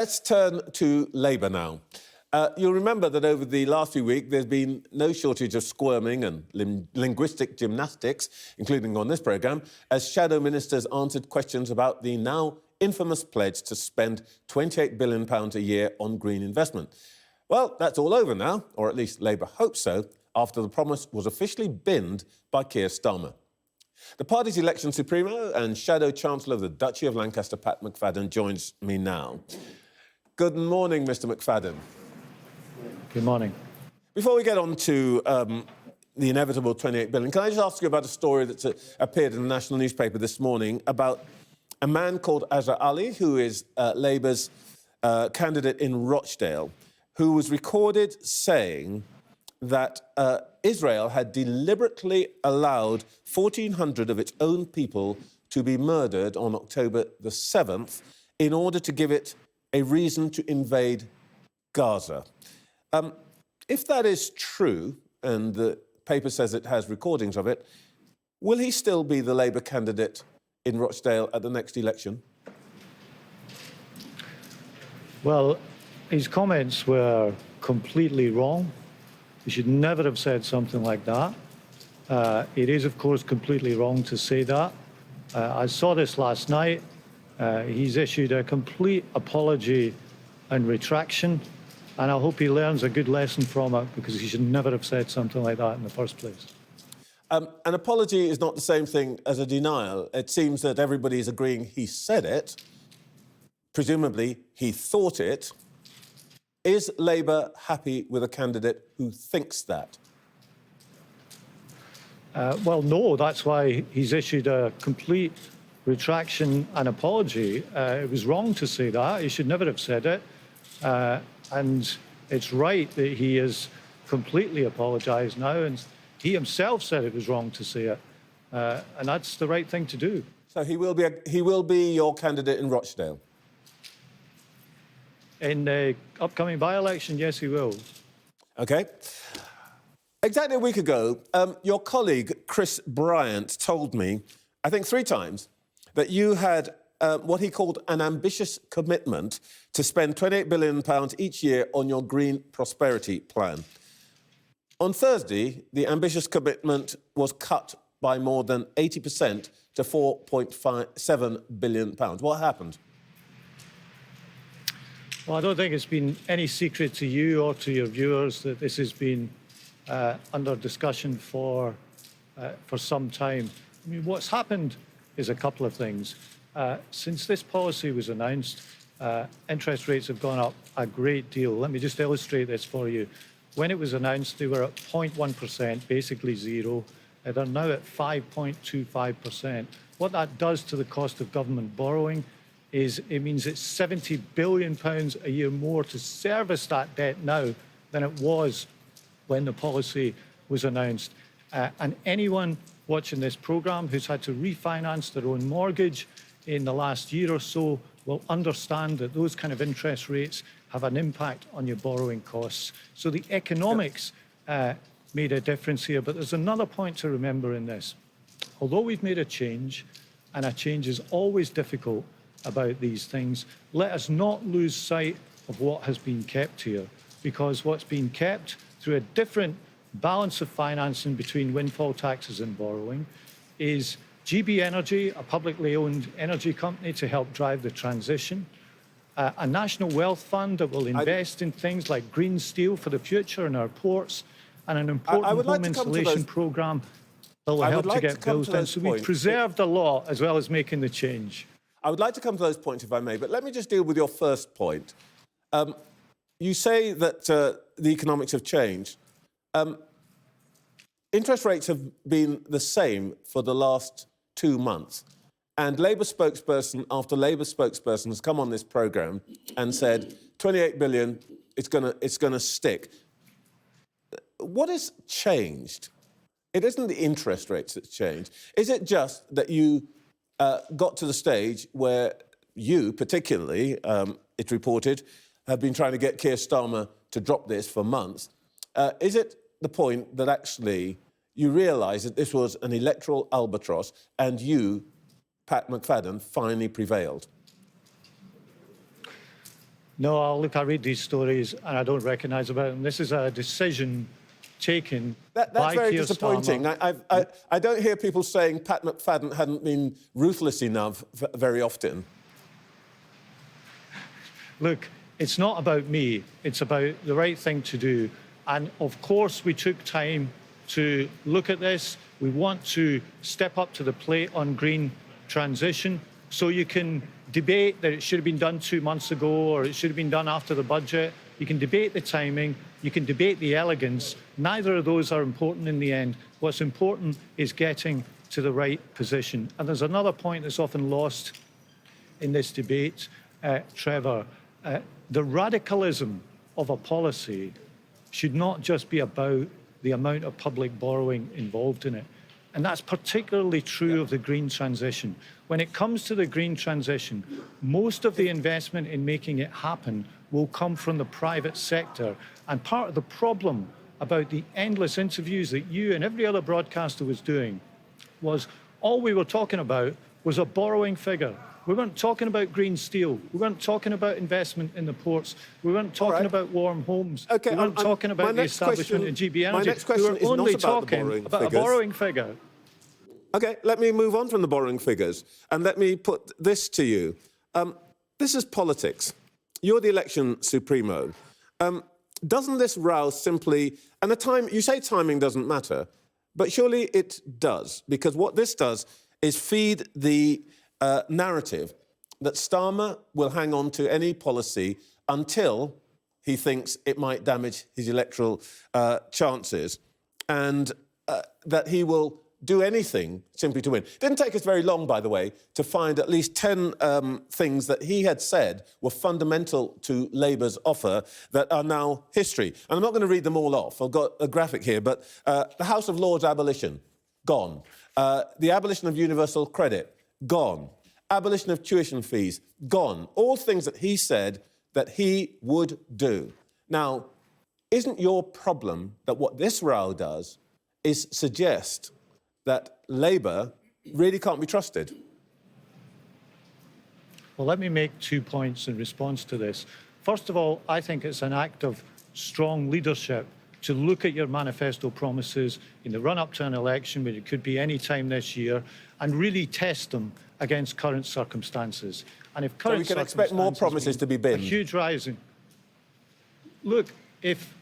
Let's turn to Labour now. You'll remember that over the last few weeks there's been no shortage of squirming and linguistic gymnastics, including on this programme, as shadow ministers answered questions about the now infamous pledge to spend £28 billion a year on green investment. Well, that's all over now, or at least Labour hopes so, after the promise was officially binned by Keir Starmer. The party's election supremo and Shadow Chancellor of the Duchy of Lancaster, Pat McFadden, joins me now. Good morning, Mr McFadden. Good morning. Before we get on to the inevitable £28 billion, can I just ask you about a story that's appeared in the national newspaper this morning about a man called Azhar Ali, who is Labour's candidate in Rochdale, who was recorded saying that Israel had deliberately allowed 1,400 of its own people to be murdered on October the 7th in order to give it a reason to invade Gaza. If that is true, and the paper says it has recordings of it, will he still be the Labour candidate in Rochdale at the next election? Well, his comments were completely wrong. He should never have said something like that. It is, of course, completely wrong to say that. I saw this last night. He's issued a complete apology and retraction, and I hope he learns a good lesson from it, because he should never have said something like that in the first place. An apology is not the same thing as a denial. It seems that everybody is agreeing he said it. Presumably, he thought it. Is Labour happy with a candidate who thinks that? Well, no, that's why he's issued a complete retraction and apology. It was wrong to say that. He should never have said it. And it's right that he has completely apologised now, and he himself said it was wrong to say it. And that's the right thing to do. So he will be your candidate in Rochdale? In the upcoming by-election, yes, he will. OK. Exactly a week ago, your colleague, Chris Bryant, told me, I think 3 times, that you had what he called an ambitious commitment to spend £28 billion each year on your green prosperity plan. On Thursday, the ambitious commitment was cut by more than 80% to £4.7 billion. What happened? Well, I don't think it's been any secret to you or to your viewers that this has been under discussion for some time. I mean, what's happened is a couple of things. Since this policy was announced, interest rates have gone up a great deal. Let me just illustrate this for you. When it was announced, they were at 0.1%, basically zero. They're now at 5.25%. What that does to the cost of government borrowing is it means it's £70 billion a year more to service that debt now than it was when the policy was announced. And anyone watching this programme who's had to refinance their own mortgage in the last year or so will understand that those kind of interest rates have an impact on your borrowing costs. So the economics made a difference here. But there's another point to remember in this. Although we've made a change, and a change is always difficult about these things, let us not lose sight of what has been kept here, because what's been kept through a different balance of financing between windfall taxes and borrowing is GB Energy, a publicly owned energy company to help drive the transition, a national wealth fund that will invest in things like green steel for the future in our ports, and an important home insulation programme that will help to get bills down. So we've preserved the law as well as making the change. I would like to come to those points, if I may, but let me just deal with your first point. You say that the economics have changed. Interest rates have been the same for the last 2 months. And Labour spokesperson after Labour spokesperson has come on this programme and said, 28 billion, it's going to stick. What has changed? It isn't the interest rates that's changed. Is it just that you got to the stage where you, particularly, it's reported, have been trying to get Keir Starmer to drop this for months? Is it the point that actually you realise that this was an electoral albatross and you, Pat McFadden, finally prevailed? No, look, I read these stories and I don't recognise about them. This is a decision taken That's by very Keir disappointing. Starmer. I don't hear people saying Pat McFadden hadn't been ruthless enough very often. Look, it's not about me. It's about the right thing to do. And of course, we took time to look at this. We want to step up to the plate on green transition. So you can debate that it should have been done 2 months ago or it should have been done after the budget. You can debate the timing. You can debate the elegance. Neither of those are important in the end. What's important is getting to the right position. And there's another point that's often lost in this debate, Trevor. The radicalism of a policy should not just be about the amount of public borrowing involved in it. And that's particularly true of the green transition. When it comes to the green transition, most of the investment in making it happen will come from the private sector. And part of the problem about the endless interviews that you and every other broadcaster was doing was all we were talking about was a borrowing figure. We weren't talking about green steel. We weren't talking about investment in the ports. We weren't talking about warm homes. Okay, we weren't talking about the establishment of GB Energy. My next question we were only talking about a borrowing figure. OK, let me move on from the borrowing figures and let me put this to you. This is politics. You're the election supremo. Doesn't this row simply... And you say timing doesn't matter, but surely it does, because what this does is feed the narrative that Starmer will hang on to any policy until he thinks it might damage his electoral chances, and that he will do anything simply to win. It didn't take us very long, by the way, to find at least 10 things that he had said were fundamental to Labour's offer that are now history. And I'm not going to read them all off. I've got a graphic here, but the House of Lords abolition, gone. The abolition of universal credit, gone. Abolition of tuition fees, gone. All things that he said that he would do. Now, isn't your problem that what this row does is suggest that Labour really can't be trusted? Well, let me make 2 points in response to this. First of all, I think it's an act of strong leadership to look at your manifesto promises in the run-up to an election, which it could be any time this year, and really test them against current circumstances. And if current so we can expect more promises to be binned? A huge rising. Look, if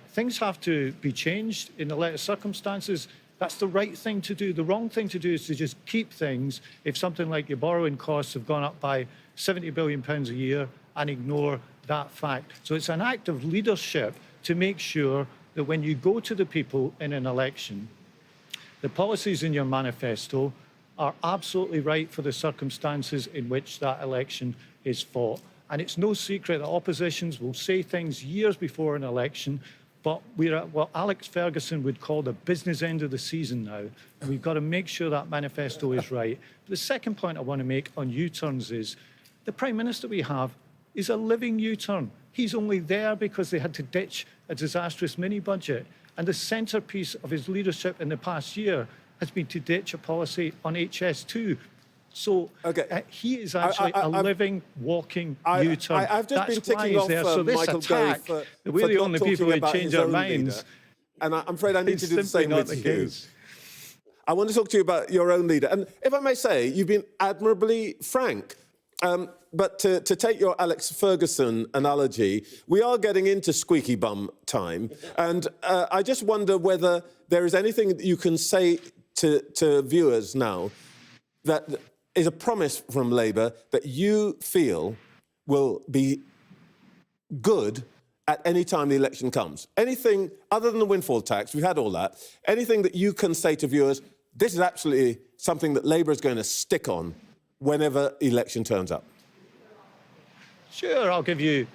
things have to be changed in the latest circumstances, that's the right thing to do. The wrong thing to do is to just keep things if something like your borrowing costs have gone up by £70 billion a year and ignore that fact. So it's an act of leadership to make sure that when you go to the people in an election, the policies in your manifesto are absolutely right for the circumstances in which that election is fought. And it's no secret that oppositions will say things years before an election, but we're at what Alex Ferguson would call the business end of the season now, and we've got to make sure that manifesto is right. The second point I want to make on U-turns is the Prime Minister we have is a living U-turn. He's only there because they had to ditch a disastrous mini-budget, and the centrepiece of his leadership in the past year has been to ditch a policy on HS2. So he is actually a living, walking U-turn. I've just been ticking off so this Michael attack, Gove we're the only people who change our minds. And I'm afraid I need to do the same with you. Case. I want to talk to you about your own leader. And if I may say, you've been admirably frank. But to take your Alex Ferguson analogy, we are getting into squeaky bum time. And I just wonder whether there is anything that you can say to viewers now that is a promise from Labour that you feel will be good at any time the election comes. Anything other than the windfall tax, we've had all that, anything that you can say to viewers, this is absolutely something that Labour is going to stick on whenever election turns up? Sure, I'll give you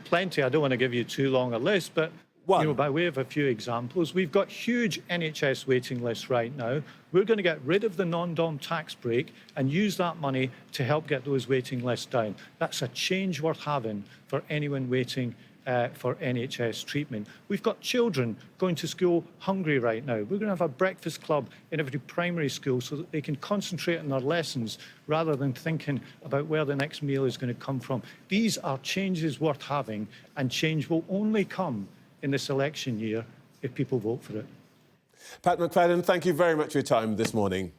plenty. I don't want to give you too long a list, but by way of a few examples, we've got huge NHS waiting lists right now. We're going to get rid of the non-dom tax break and use that money to help get those waiting lists down. That's a change worth having for anyone waiting for NHS treatment. We've got children going to school hungry right now. We're going to have a breakfast club in every primary school so that they can concentrate on their lessons rather than thinking about where the next meal is going to come from. These are changes worth having, and change will only come in this election year if people vote for it. Pat McFadden, thank you very much for your time this morning.